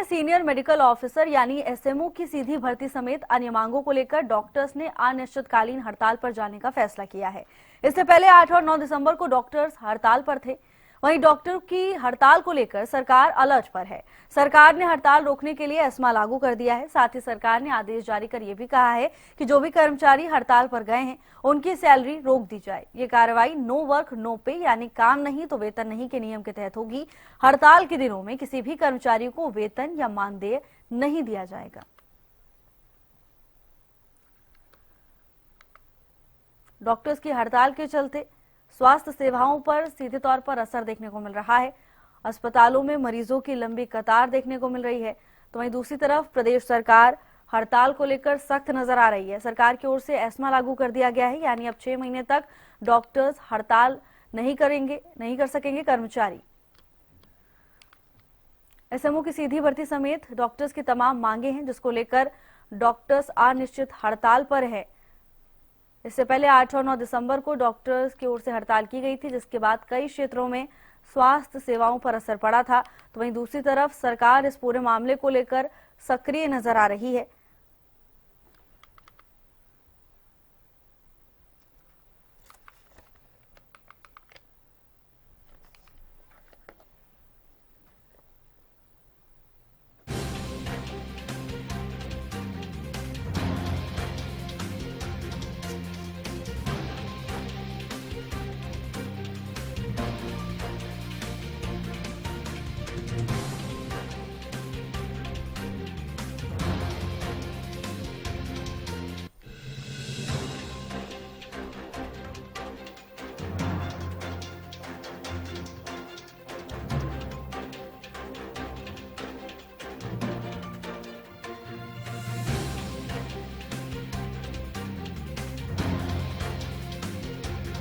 Senior medical officer यानी SMO की सीधी भर्ती समेत अन्य मांगों को लेकर डॉक्टर्स ने अनिश्चितकालीन हड़ताल पर जाने का फैसला किया है। इससे पहले 8 और 9 दिसंबर को डॉक्टर्स हड़ताल पर थे। वहीं डॉक्टर की हड़ताल को लेकर सरकार अलर्ट पर है। सरकार ने हड़ताल रोकने के लिए एस्मा लागू कर दिया है। साथ ही सरकार ने आदेश जारी कर यह भी कहा है कि जो भी कर्मचारी हड़ताल पर गए हैं उनकी सैलरी रोक दी जाए। ये कार्रवाई नो वर्क नो पे यानी काम नहीं तो वेतन नहीं के नियम के तहत होगी। हड़ताल के दिनों में किसी भी कर्मचारी को वेतन या मानदेय नहीं दिया जाएगा। डॉक्टर्स की हड़ताल के चलते स्वास्थ्य सेवाओं पर सीधे तौर पर असर देखने को मिल रहा है। अस्पतालों में मरीजों की लंबी कतार देखने को मिल रही है। तो वहीं दूसरी तरफ प्रदेश सरकार हड़ताल को लेकर सख्त नजर आ रही है। सरकार की ओर से एस्मा लागू कर दिया गया है, यानी अब 6 महीने तक डॉक्टर्स हड़ताल नहीं कर सकेंगे कर्मचारी। एसएमओ की सीधी भर्ती समेत डॉक्टर्स की तमाम मांगे हैं, जिसको लेकर डॉक्टर्स अनिश्चित हड़ताल पर है। इससे पहले 8 और 9 दिसंबर को डॉक्टर्स की ओर से हड़ताल की गई थी, जिसके बाद कई क्षेत्रों में स्वास्थ्य सेवाओं पर असर पड़ा था। तो वहीं दूसरी तरफ सरकार इस पूरे मामले को लेकर सक्रिय नजर आ रही है।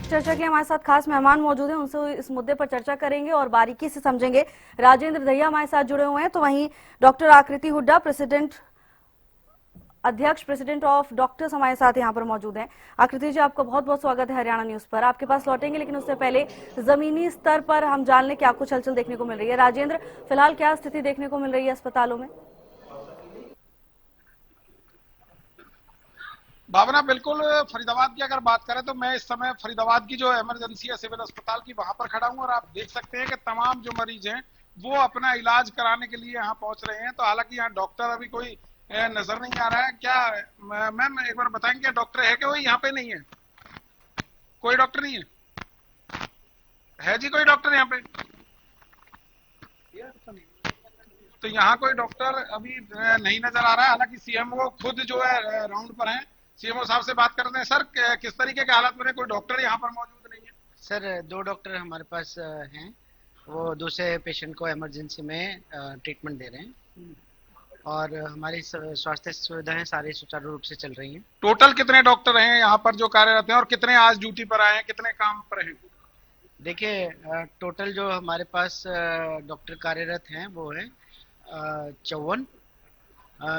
चर्चा के लिए हमारे साथ खास मेहमान मौजूद हैं, उनसे इस मुद्दे पर चर्चा करेंगे और बारीकी से समझेंगे। राजेंद्र दहिया हमारे साथ जुड़े हुए हैं, तो वहीं डॉक्टर आकृति हुड्डा प्रेसिडेंट ऑफ डॉक्टर्स हमारे साथ यहाँ पर मौजूद हैं। आकृति जी, आपका बहुत बहुत स्वागत है हरियाणा न्यूज पर। आपके पास लौटेंगे, लेकिन उससे पहले जमीनी स्तर पर हम जान लें क्या कुछ हलचल देखने को मिल रही है। राजेंद्र, फिलहाल क्या स्थिति देखने को मिल रही है अस्पतालों में? भावना, बिल्कुल फरीदाबाद की अगर बात करें तो मैं इस समय फरीदाबाद की जो इमरजेंसी है सिविल अस्पताल की, वहां पर खड़ा हूं और आप देख सकते हैं कि तमाम जो मरीज हैं वो अपना इलाज कराने के लिए यहाँ पहुंच रहे हैं। तो हालांकि यहाँ डॉक्टर अभी कोई नजर नहीं आ रहा है। क्या मैम एक बार बताएंगे, क्या डॉक्टर है कि वही यहाँ पे नहीं है? कोई डॉक्टर नहीं है जी? कोई डॉक्टर यहाँ पे? तो यहाँ कोई डॉक्टर अभी नहीं नजर आ रहा है। हालांकि सीएमओ खुद जो है राउंड पर हैं। सीएमओ साहब से बात करते हैं। सर, किस तरीके के हालात में? कोई डॉक्टर यहाँ पर मौजूद नहीं है? सर, 2 डॉक्टर हमारे पास हैं। वो दूसरे पेशेंट को इमरजेंसी में ट्रीटमेंट दे रहे हैं और हमारी स्वास्थ्य सुविधाएं सारी सुचारू रूप से चल रही हैं। टोटल कितने डॉक्टर हैं यहाँ पर जो कार्यरत हैं और कितने आज ड्यूटी पर आए हैं, कितने काम पर हैं? देखिए, टोटल जो हमारे पास डॉक्टर कार्यरत हैं वो है 54,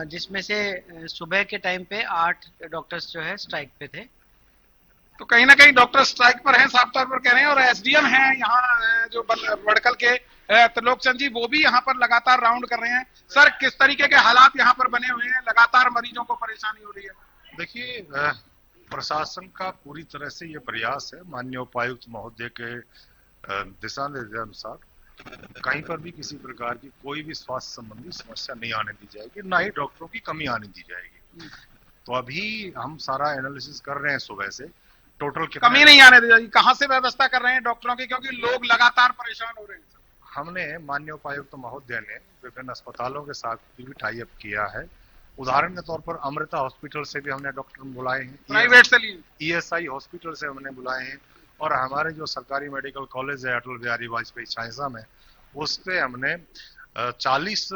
जिसमें से सुबह के टाइम पे 8 डॉक्टर्स जो है स्ट्राइक पे थे। तो कहीं ना कहीं डॉक्टर स्ट्राइक पर हैं, साफ तौर पर कह रहे हैं। और एसडीएम हैं यहाँ जो बड़कल के, त्रिलोक चंद जी, वो भी यहाँ पर लगातार राउंड कर रहे हैं। सर, किस तरीके के हालात यहाँ पर बने हुए हैं? लगातार मरीजों को परेशानी हो रही है। देखिए, प्रशासन का पूरी तरह से ये प्रयास है, माननीय उपायुक्त महोदय के दिशा निर्देश अनुसार कहीं पर भी किसी प्रकार की कोई भी स्वास्थ्य संबंधी समस्या नहीं आने दी जाएगी, ना ही डॉक्टरों की कमी आने दी जाएगी। तो अभी हम सारा एनालिसिस कर रहे हैं सुबह से। टोटल कमी नहीं आने दी जाएगी? कहाँ से व्यवस्था कर रहे हैं डॉक्टरों की, क्योंकि लोग लगातार परेशान हो रहे हैं? हमने माननीय उपायुक्त महोदय ने विभिन्न अस्पतालों के साथ भी टाई अप किया है। उदाहरण के तौर पर अमृता हॉस्पिटल से भी हमने डॉक्टर बुलाए हैं, प्राइवेट से लिए, ईएसआई हॉस्पिटल से हमने बुलाए हैं, और हमारे जो सरकारी मेडिकल कॉलेज है अटल बिहारी वाजपेयी साइंसा में, उससे हमने 40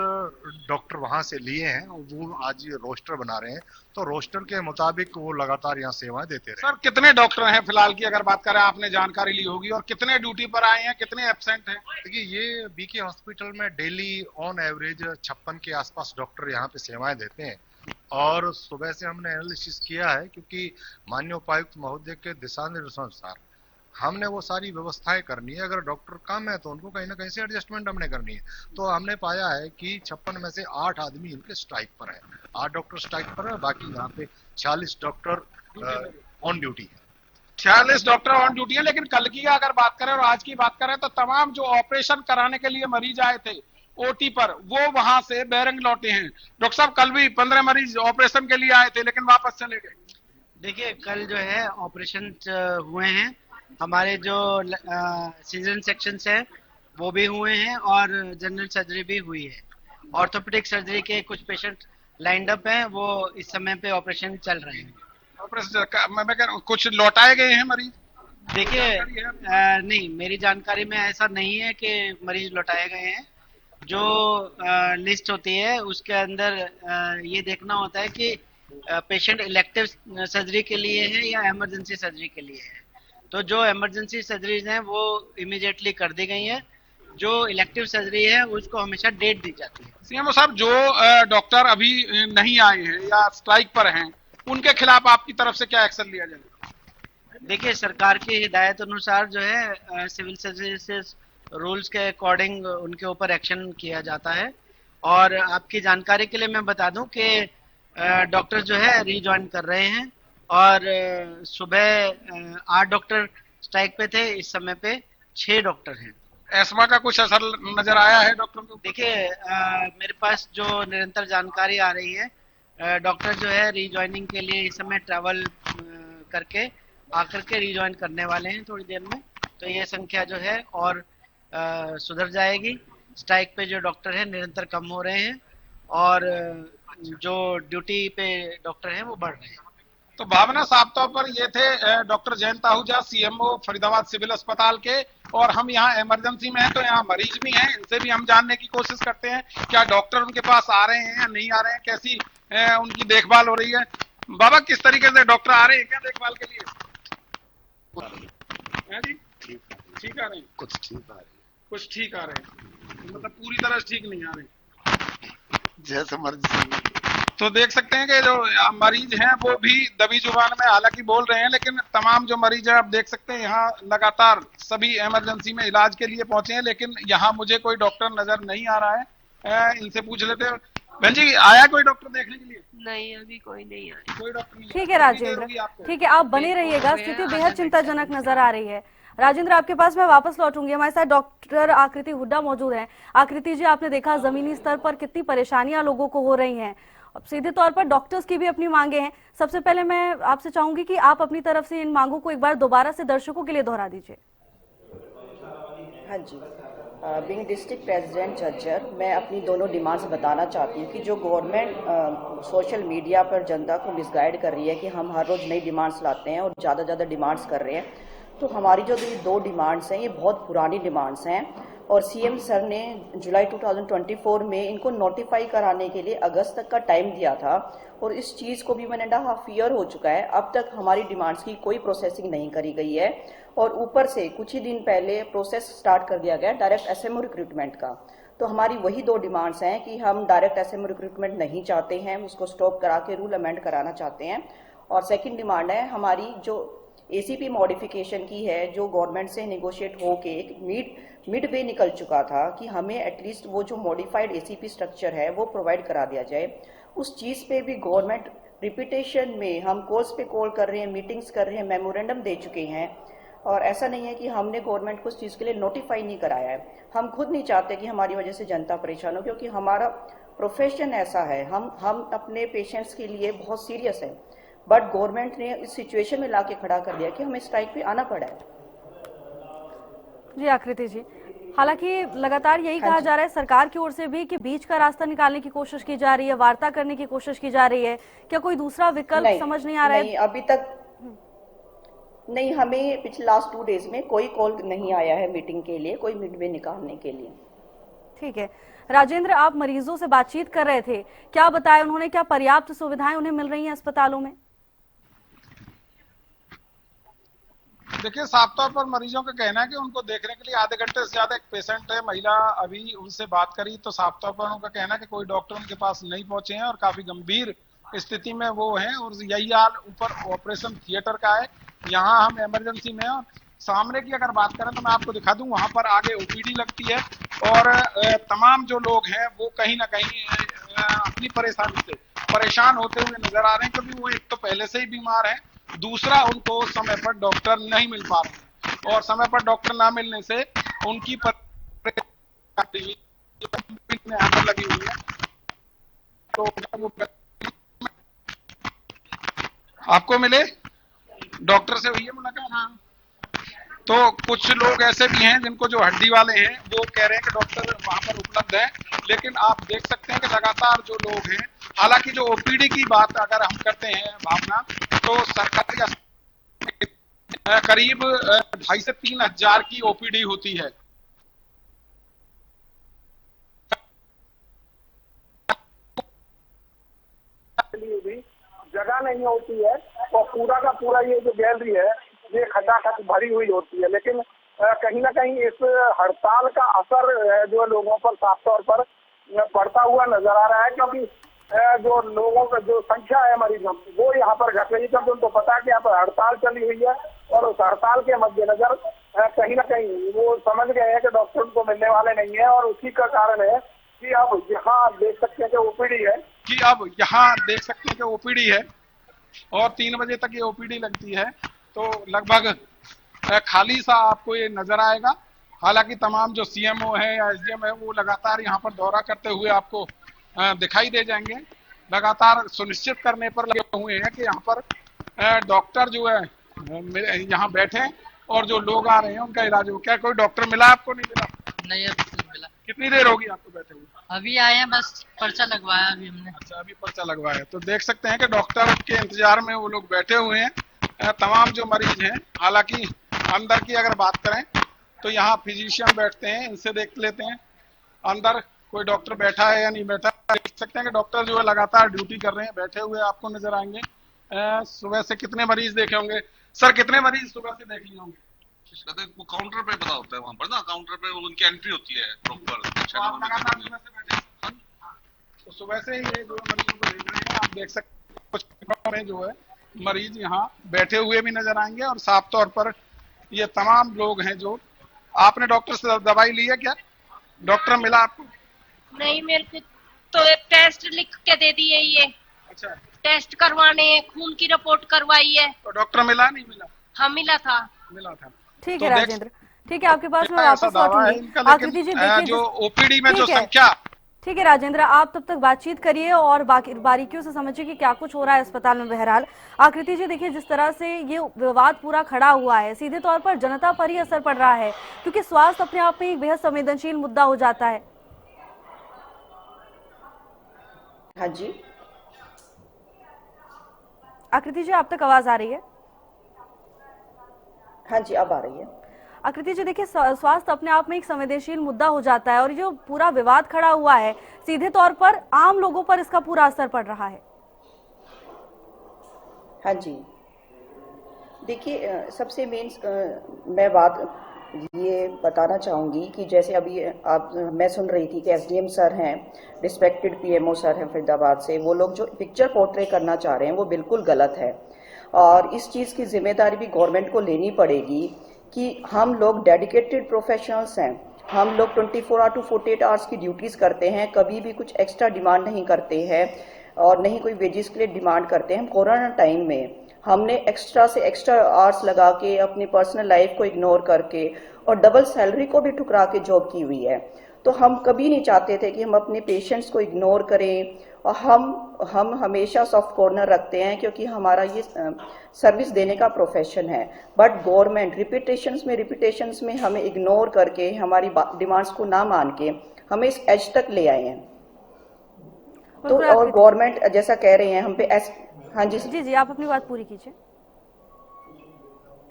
डॉक्टर वहां से लिए हैं। वो आज ये रोस्टर बना रहे हैं, तो रोस्टर के मुताबिक वो लगातार यहाँ सेवाएं देते रहे। सर, कितने डॉक्टर हैं फिलहाल की अगर बात करें, आपने जानकारी ली होगी, और कितने ड्यूटी पर आए हैं, कितने एब्सेंट हैं? देखिए, ये बीके हॉस्पिटल में डेली ऑन एवरेज 56 के आसपास डॉक्टर यहाँ पे सेवाएं देते हैं। और सुबह से हमने एनालिसिस किया है, क्योंकि माननीय उपायुक्त महोदय के दिशा निर्देशानुसार हमने वो सारी व्यवस्थाएं करनी है। अगर डॉक्टर कम है तो उनको कहीं ना कहीं से एडजस्टमेंट हमने करनी है। तो हमने पाया है कि 56 में से 8 आदमी इनके स्ट्राइक पर है, 8 डॉक्टर स्ट्राइक पर है, बाकी यहाँ पे 46 डॉक्टर ऑन ड्यूटी है। 46 डॉक्टर ऑन ड्यूटी है। लेकिन कल की अगर बात करें और आज की बात करें तो तमाम जो ऑपरेशन कराने के लिए मरीज आए थे ओटी पर, वो वहां से बैरंग लौटे हैं। डॉक्टर साहब, कल भी 15 मरीज ऑपरेशन के लिए आए थे लेकिन वापस चले गए। देखिए, कल जो है ऑपरेशन हुए हैं, हमारे जो सीजन सेक्शंस है वो भी हुए हैं और जनरल सर्जरी भी हुई है। ऑर्थोपेडिक सर्जरी के कुछ पेशेंट लाइंड अप हैं, वो इस समय पे ऑपरेशन चल रहे हैं। ऑपरेशन मैं कह रहा हूं, कुछ लौटाए गए हैं मरीज? देखिए, नहीं, मेरी जानकारी में ऐसा नहीं है कि मरीज लौटाए गए हैं। जो लिस्ट होती है उसके अंदर ये देखना होता है कि पेशेंट इलेक्टिव सर्जरी के लिए है या इमरजेंसी सर्जरी के लिए है। तो जो इमरजेंसी सर्जरीज हैं वो इमीडिएटली कर दी गई है, जो इलेक्टिव सर्जरी है उसको हमेशा डेट दी जाती है। सीएमओ साहब, जो डॉक्टर अभी नहीं आए हैं या स्ट्राइक पर हैं, उनके खिलाफ आपकी तरफ से क्या एक्शन लिया जाएगा? देखिए, सरकार की हिदायत अनुसार जो है सिविल सर्विसेज रूल्स के अकॉर्डिंग उनके ऊपर एक्शन किया जाता है। और आपकी जानकारी के लिए मैं बता दूं कि डॉक्टर जो है रीजॉइन कर रहे हैं और सुबह 8 डॉक्टर स्ट्राइक पे थे, इस समय पे 6 डॉक्टर हैं। एस्मा का कुछ असर नजर आया है डॉक्टर को? देखिए, मेरे पास जो निरंतर जानकारी आ रही है, डॉक्टर जो है रीजॉइनिंग के लिए इस समय ट्रैवल करके आकर के रीजॉइन करने वाले हैं थोड़ी देर में। तो ये संख्या जो है और सुधर जाएगी। स्ट्राइक पे जो डॉक्टर हैं निरंतर कम हो रहे हैं और जो ड्यूटी पे डॉक्टर हैं वो बढ़ रहे हैं। तो भावना, साफ तौर पर ये थे doctor Jayant Ahuja, CMO Faridabad civil अस्पताल के। और हम यहाँ इमरजेंसी में हैं तो यहाँ मरीज भी हैं, इनसे भी हम जानने की कोशिश करते हैं क्या डॉक्टर उनके पास आ रहे हैं या नहीं आ रहे हैं, कैसी उनकी देखभाल हो रही है। बाबा, किस तरीके से डॉक्टर आ रहे हैं क्या देखभाल के लिए? है जी, ठीक आ रहे हैं? कुछ ठीक आ रही है, कुछ ठीक आ रहे हैं, मतलब पूरी तरह से ठीक नहीं आ रहे जैसे मर्जी। तो देख सकते हैं कि जो मरीज हैं वो भी दबी जुबान में हालांकि बोल रहे हैं, लेकिन तमाम जो मरीज हैं आप देख सकते हैं यहाँ लगातार सभी इमरजेंसी में इलाज के लिए पहुंचे हैं। लेकिन यहाँ मुझे कोई डॉक्टर नजर नहीं आ रहा है, इनसे पूछ लेते हैं। बहन जी, आया कोई डॉक्टर देखने के लिए? नहीं, अभी कोई नहीं आया। कोई डॉक्टर नहीं? ठीक है राजेंद्र, ठीक है, आप बने रहिएगा। स्थिति बेहद चिंताजनक नजर आ रही है। राजेंद्र, आपके पास मैं वापस लौटूंगी। हमारे साथ डॉक्टर आकृति हुड्डा मौजूद हैं। आकृति जी, आपने देखा जमीनी स्तर पर कितनी परेशानियां लोगों को हो रही हैं। अब सीधे तौर पर डॉक्टर्स की भी अपनी मांगे हैं। सबसे पहले मैं आपसे चाहूंगी कि आप अपनी तरफ से इन मांगों को एक बार दोबारा से दर्शकों के लिए दोहरा दीजिए। हाँ जी, बीइंग डिस्ट्रिक्ट प्रेसिडेंट झज्जर, मैं अपनी दोनों डिमांड्स बताना चाहती हूँ कि जो गवर्नमेंट सोशल मीडिया पर जनता को मिसगाइड कर रही है कि हम हर रोज़ नई डिमांड्स लाते हैं और ज़्यादा डिमांड्स कर रहे हैं। तो हमारी जो ये 2 डिमांड्स हैं ये बहुत पुरानी डिमांड्स हैं और सीएम सर ने जुलाई 2024 में इनको नोटिफाई कराने के लिए अगस्त तक का टाइम दिया था और इस चीज़ को भी 1.5 ईयर हो चुका है। अब तक हमारी डिमांड्स की कोई प्रोसेसिंग नहीं करी गई है और ऊपर से कुछ ही दिन पहले प्रोसेस स्टार्ट कर दिया गया डायरेक्ट एसएमओ रिक्रूटमेंट का। तो हमारी वही 2 डिमांड्स हैं कि हम डायरेक्ट एसएमओ रिक्रूटमेंट नहीं चाहते हैं, उसको स्टॉप करा के रूल अमेंड कराना चाहते हैं। और सेकंड डिमांड है हमारी जो एसीपी मॉडिफिकेशन की है, जो गवर्नमेंट से नेगोशिएट होके एक मिड वे निकल चुका था कि हमें एटलीस्ट वो जो मॉडिफाइड एसीपी स्ट्रक्चर है वो प्रोवाइड करा दिया जाए। उस चीज़ पे भी गवर्नमेंट रिपीटेशन में हम कॉल्स पे कॉल कर रहे हैं, मीटिंग्स कर रहे हैं, मेमोरेंडम दे चुके हैं और ऐसा नहीं है कि हमने गवर्नमेंट को उस चीज़ के लिए नोटिफाई नहीं कराया है। हम खुद नहीं चाहते कि हमारी वजह से जनता परेशान हो, क्योंकि हमारा प्रोफेशन ऐसा है, हम अपने पेशेंट्स के लिए बहुत सीरियस है। बट गवर्नमेंट ने इस सिचुएशन में लाके खड़ा कर दिया कि हमें स्ट्राइक पे आना पड़ा है। जी आकृति जी, हालांकि लगातार यही कहा जा रहा है सरकार की ओर से भी कि बीच का रास्ता निकालने की कोशिश की जा रही है, वार्ता करने की कोशिश की जा रही है। क्या कोई दूसरा विकल्प समझ नहीं आ रहा है? नहीं, अभी तक नहीं, हमें पिछले लास्ट 2 डेज में कोई कॉल नहीं आया है मीटिंग के लिए, कोई मिडवे निकालने के लिए। ठीक है राजेंद्र, आप मरीजों से बातचीत कर रहे थे, क्या बताया उन्होंने? क्या पर्याप्त सुविधाएं उन्हें मिल रही हैं अस्पतालों में? देखिए, साफ तौर पर मरीजों का कहना है कि उनको देखने के लिए आधे घंटे से ज्यादा एक पेशेंट है महिला, अभी उनसे बात करी तो साफ तौर पर उनका कहना है कि कोई डॉक्टर उनके पास नहीं पहुंचे हैं और काफी गंभीर स्थिति में वो हैं। और यही हाल ऊपर ऑपरेशन थिएटर का है, यहाँ हम इमरजेंसी में हैं। सामने की अगर बात करें तो मैं आपको दिखा दूं, वहां पर आगे ओपीडी लगती है और तमाम जो लोग हैं वो कहीं ना कहीं अपनी परेशानी से परेशान होते हुए नजर आ रहे हैं, क्योंकि वो एक तो पहले से ही बीमार है, दूसरा उनको समय पर डॉक्टर नहीं मिल पा रहे हैं और समय पर डॉक्टर ना मिलने से उनकी यहाँ पर लगी हुई है। तो वो आपको मिले डॉक्टर से हुई है मुलाकात? हाँ। तो कुछ लोग ऐसे भी हैं जिनको जो हड्डी वाले हैं वो कह रहे हैं कि डॉक्टर वहां पर उपलब्ध है, लेकिन आप देख सकते हैं कि लगातार जो लोग हैं, हालांकि जो ओपीडी की बात अगर हम करते हैं भावना, तो सरकारी करीब 2,500 से 3,000 की ओपीडी होती है। जगह नहीं होती है और पूरा का पूरा ये जो गैलरी है ये खचाखच भरी हुई होती है, लेकिन कहीं ना कहीं इस हड़ताल का असर जो लोगों पर साफ तौर पर पड़ता हुआ नजर आ रहा है, क्योंकि जो लोगों का जो संख्या है मरीजों की वो यहाँ पर घट रही है, क्योंकि उनको पता है कि यहाँ पर हड़ताल चली हुई है और उस हड़ताल के मद्देनजर कहीं ना कहीं वो समझ गए हैं कि डॉक्टर उनको मिलने वाले नहीं है और उसी का कारण है कि अब यहाँ आप देख सकते हैं कि ओपीडी है, कि अब यहाँ देख सकते हैं कि ओपीडी है और 3 बजे तक ये ओपीडी लगती है, तो लगभग खाली सा आपको ये नजर आएगा। हालांकि तमाम जो सीएमओ है या एसडीएम है वो लगातार यहाँ पर दौरा करते हुए आपको दिखाई दे जाएंगे, लगातार सुनिश्चित करने पर लगे हुए हैं कि यहाँ पर डॉक्टर जो है यहाँ बैठे और जो लोग आ रहे हैं उनका इलाज हो। क्या कोई डॉक्टर मिला आपको? नहीं मिला? नहीं, अभी नहीं मिला। कितनी देर होगी आपको बैठे हुए? अभी आए हैं, बस पर्चा लगवाया अभी हमने। अच्छा, अभी पर्चा लगवाया। तो देख सकते हैं कि डॉक्टर के इंतजार में वो लोग बैठे हुए हैं, तमाम जो मरीज हैं। हालांकि अंदर की अगर बात करें तो यहाँ फिजिशियन बैठते हैं, इनसे देख लेते हैं अंदर कोई डॉक्टर बैठा है या नहीं बैठा। देख सकते हैं कि डॉक्टर जो है लगातार ड्यूटी कर रहे हैं, बैठे हुए आपको नजर आएंगे। सुबह से कितने मरीज देखे होंगे सर? कितने मरीज सुबह से देख लिए होंगे? वो काउंटर पे पता होता है, वहां पर ना काउंटर पे उनकी एंट्री होती है प्रॉपर। तो आप लगातार सुबह से बैठे, तो सुबह से ये जो मरीजों को देख रहे हैं आप देख सकते हैं कुछ में जो है मरीज यहाँ बैठे हुए भी नजर आएंगे और साफ तौर पर ये तमाम लोग हैं। जो आपने डॉक्टर से दवाई ली है क्या? डॉक्टर मिला आपको? नहीं, मेरे को तो एक टेस्ट लिख के दे दिए ये। अच्छा, टेस्ट करवाने हैं, खून की रिपोर्ट करवाई है। तो डॉक्टर मिला नहीं मिला? हाँ, मिला था। मिला था। ठीक तो है राजेंद्र, ठीक है, आपके पास मैं वापस लौटूंगी। आकृति जी देखिए जो ओपीडी में जो संख्या। ठीक है राजेंद्र, आप तब तक बातचीत करिए और बारीकियों से समझिए कि क्या कुछ हो रहा है अस्पताल में। बहरहाल आकृति जी देखिए, जिस तरह से ये विवाद पूरा खड़ा हुआ है, सीधे तौर पर जनता पर ही असर पड़ रहा है, क्योंकि स्वास्थ्य अपने आप में एक बेहद संवेदनशील मुद्दा हो जाता है। हाँ जी आकृति जी, आप तक आवाज आ रही है? हाँ जी, अब आ रही है। आकृति जी देखिए, स्वास्थ्य अपने आप में एक संवेदनशील मुद्दा हो जाता है और जो पूरा विवाद खड़ा हुआ है, सीधे तौर पर आम लोगों पर इसका पूरा असर पड़ रहा है। हाँ जी, देखिए सबसे मेन मैं बात ये बताना चाहूँगी कि जैसे अभी मैं सुन रही थी कि एसडीएम सर हैं, रिस्पेक्टेड पीएमओ सर हैं फरीदाबाद से, वो लोग जो पिक्चर पोर्ट्रे करना चाह रहे हैं वो बिल्कुल गलत है और इस चीज़ की जिम्मेदारी भी गवर्नमेंट को लेनी पड़ेगी कि हम लोग डेडिकेटेड प्रोफेशनल्स हैं, हम लोग 24 आवर टू 48 आवर्स की ड्यूटीज़ करते हैं, कभी भी कुछ एक्स्ट्रा डिमांड नहीं करते हैं और नहीं कोई वेजेस के लिए डिमांड करते हैं। कोरोना टाइम में हमने एक्स्ट्रा से एक्स्ट्रा आवर्स लगा के अपनी पर्सनल लाइफ को इग्नोर करके और डबल सैलरी को भी ठुकरा के जॉब की हुई है। तो हम कभी नहीं चाहते थे कि हम अपने पेशेंट्स को इग्नोर करें और हम हमेशा सॉफ्ट कॉर्नर रखते हैं क्योंकि हमारा ये सर्विस देने का प्रोफेशन है। बट गवर्नमेंट रिपीटेशंस में हमें इग्नोर करके हमारी डिमांड्स को ना मान के हमें इस एज तक ले आए हैं। तो और गवर्नमेंट जैसा कह रहे हैं हम पे हाँ जी जी आप अपनी बात पूरी कीजिए।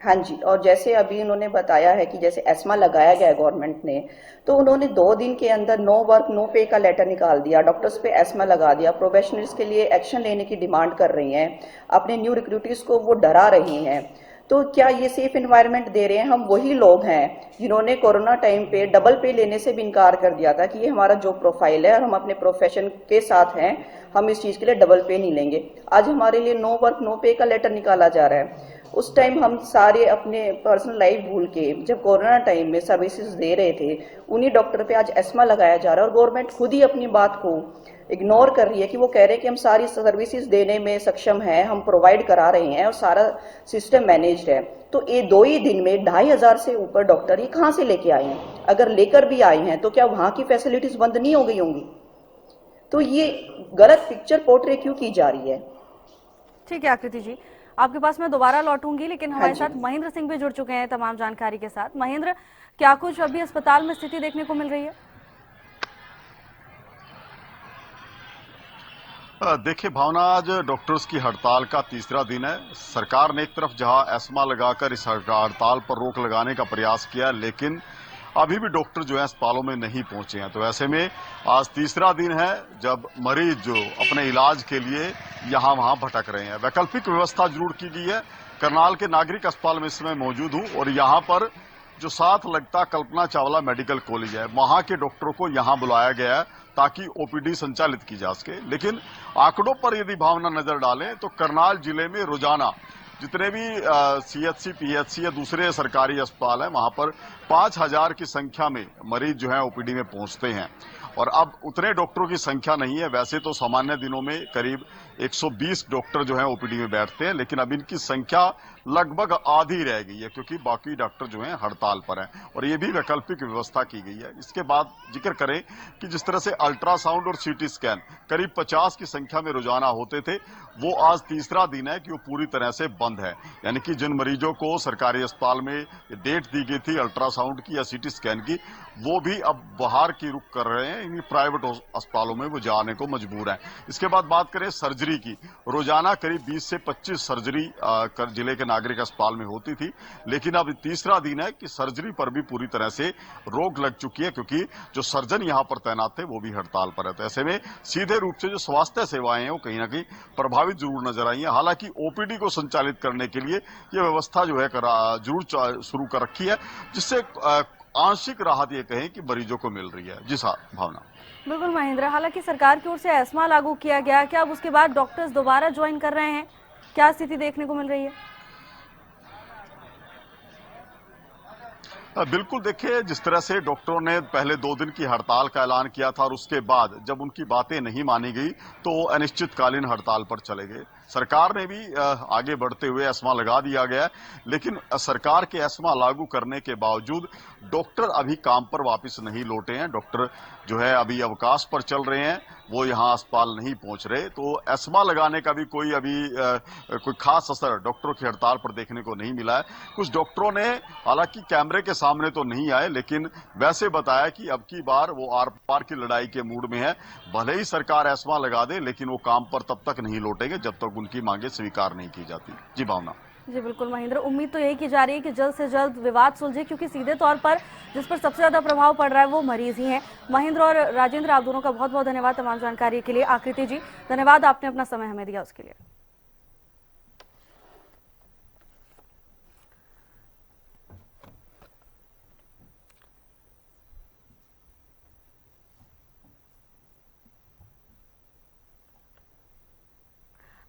हाँ जी, और जैसे अभी उन्होंने बताया है कि जैसे एस्मा लगाया गया है गवर्नमेंट ने, तो उन्होंने 2 दिन के अंदर नो वर्क नो पे का लेटर निकाल दिया, डॉक्टर्स पे एस्मा लगा दिया, प्रोबेशनर्स के लिए एक्शन लेने की डिमांड कर रही हैं, अपने न्यू रिक्रूटीज को वो डरा रही हैं। तो क्या ये सेफ एनवायरनमेंट दे रहे हैं? हम वही लोग हैं जिन्होंने कोरोना टाइम पे डबल पे लेने से भी इनकार कर दिया था कि ये हमारा जो प्रोफाइल है और हम अपने प्रोफेशन के साथ हैं, हम इस चीज़ के लिए डबल पे नहीं लेंगे। आज हमारे लिए नो वर्क नो पे का लेटर निकाला जा रहा है। उस टाइम हम सारे अपने पर्सनल लाइफ भूल के जब कोरोना टाइम में सर्विसेज दे रहे थे, उन्हीं डॉक्टर पे आज एस्मा लगाया जा रहा है और गवर्नमेंट खुद ही अपनी बात को इग्नोर कर रही है कि वो कह रहे हैं कि हम सारी सर्विसेज देने में सक्षम हैं, हम प्रोवाइड करा रहे हैं और सारा सिस्टम मैनेज्ड है। तो ये 2 ही दिन में 2500 से ऊपर डॉक्टर ये कहाँ से लेके आए हैं? अगर लेकर भी आए हैं तो क्या वहाँ की फैसिलिटीज बंद नहीं हो गई होंगी? तो ये गलत पिक्चर पोर्ट्रे क्यों की जा रही है? ठीक है आकृति जी, आपके पास मैं दोबारा लौटूंगी, लेकिन हमारे हाँ जी। साथ महेंद्र सिंह भी जुड़ चुके हैं तमाम जानकारी के साथ। महेंद्र, क्या कुछ अभी अस्पताल में स्थिति देखने को मिल रही है? देखिए भावना, आज डॉक्टर्स की हड़ताल का तीसरा दिन है। सरकार ने एक तरफ जहां एस्मा लगाकर इस हड़ताल पर रोक लगाने का प्रयास किया, लेकिन अभी भी डॉक्टर जो है अस्पतालों में नहीं पहुंचे हैं। तो ऐसे में आज तीसरा दिन है जब मरीज जो अपने इलाज के लिए यहां वहां भटक रहे हैं। वैकल्पिक व्यवस्था जरूर की गई है। करनाल के नागरिक अस्पताल में इस समय मौजूद हूं और यहां पर जो साथ लगता कल्पना चावला मेडिकल कॉलेज है, वहां के डॉक्टरों को यहां बुलाया गया है ताकि ओपीडी संचालित की जा सके। लेकिन आंकड़ों पर यदि भावना नजर डालें तो करनाल जिले में रोजाना जितने भी सीएचसी, पीएचसी या दूसरे सरकारी अस्पताल हैं, वहां पर 5000 की संख्या में मरीज जो है ओपीडी में पहुंचते हैं और अब उतने डॉक्टरों की संख्या नहीं है। वैसे तो सामान्य दिनों में करीब 120 डॉक्टर जो है ओपीडी में बैठते हैं, लेकिन अब इनकी संख्या लगभग आधी रह गई है क्योंकि बाकी डॉक्टर जो हैं हड़ताल पर हैं और ये भी वैकल्पिक व्यवस्था की गई है। इसके बाद जिक्र करें कि जिस तरह से अल्ट्रासाउंड और सीटी स्कैन करीब 50 की संख्या में रोजाना होते थे, वो आज तीसरा दिन है कि वो पूरी तरह से बंद है। यानी कि जिन मरीजों को सरकारी अस्पताल में डेट दी गई थी अल्ट्रासाउंड की या सीटी स्कैन की, वो भी अब बाहर की रुख कर रहे हैं, इन प्राइवेट अस्पतालों में वो जाने को मजबूर हैं। इसके बाद बात करें सर्जरी की, रोजाना करीब 20 से 25 सर्जरी जिले के नागरिक अस्पताल में होती थी, लेकिन अब तीसरा दिन है कि सर्जरी पर भी पूरी तरह से रोक लग चुकी है क्योंकि जो सर्जन यहां पर तैनात थे वो भी हड़ताल पर है। तो ऐसे में सीधे रूप से जो स्वास्थ्य सेवाएं हैं वो कहीं ना कहीं प्रभावित जरूर नजर आई हैं। हालांकि ओपीडी को संचालित करने के लिए ये व्यवस्था जो है जरूर शुरू कर रखी है, जिससे आंशिक राहत ये कहें कि मरीजों को मिल रही है। जी साहब भावना। बिल्कुल महेंद्र, हालांकि सरकार की ओर से एस्मा लागू किया गया, क्या अब उसके बाद डॉक्टर्स दोबारा ज्वाइन कर रहे हैं? क्या स्थिति देखने को मिल रही है? बिल्कुल, देखिए जिस तरह से डॉक्टरों ने पहले 2 दिन की हड़ताल का ऐलान किया था और उसके बाद जब उनकी बातें नहीं मानी गई तो अनिश्चितकालीन हड़ताल पर चले गए। सरकार ने भी आगे बढ़ते हुए एस्मा लगा दिया गया, लेकिन सरकार के एस्मा लागू करने के बावजूद डॉक्टर अभी काम पर वापस नहीं लौटे हैं। डॉक्टर जो है अभी अवकाश पर चल रहे हैं, वो यहाँ अस्पताल नहीं पहुंच रहे। तो एस्मा लगाने का भी कोई अभी कोई खास असर डॉक्टरों की हड़ताल पर देखने को नहीं मिला है। कुछ डॉक्टरों ने हालांकि कैमरे के सामने तो नहीं आए, लेकिन वैसे बताया कि अब की बार वो आर पार की लड़ाई के मूड में है। भले ही सरकार एस्मा लगा दे, लेकिन वो काम पर तब तक नहीं लौटेंगे जब तक उनकी मांगे स्वीकार नहीं की जाती। जी भावना। जी बिल्कुल महेंद्र, उम्मीद तो यही की जा रही है कि जल्द से जल्द विवाद सुलझे, क्योंकि सीधे तौर पर जिस पर सबसे ज्यादा प्रभाव पड़ रहा है वो मरीज ही हैं। महेंद्र और राजेंद्र, आप दोनों का बहुत बहुत धन्यवाद तमाम जानकारी के लिए। आकृति जी, धन्यवाद, आपने अपना समय हमें दिया उसके लिए।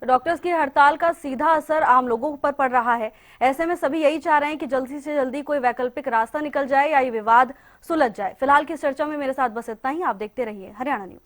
डॉक्टर्स की हड़ताल का सीधा असर आम लोगों पर पड़ रहा है। ऐसे में सभी यही चाह रहे हैं कि जल्दी से जल्दी कोई वैकल्पिक रास्ता निकल जाए या ये विवाद सुलझ जाए। फिलहाल की चर्चा में मेरे साथ बस इतना ही। आप देखते रहिए हरियाणा न्यूज।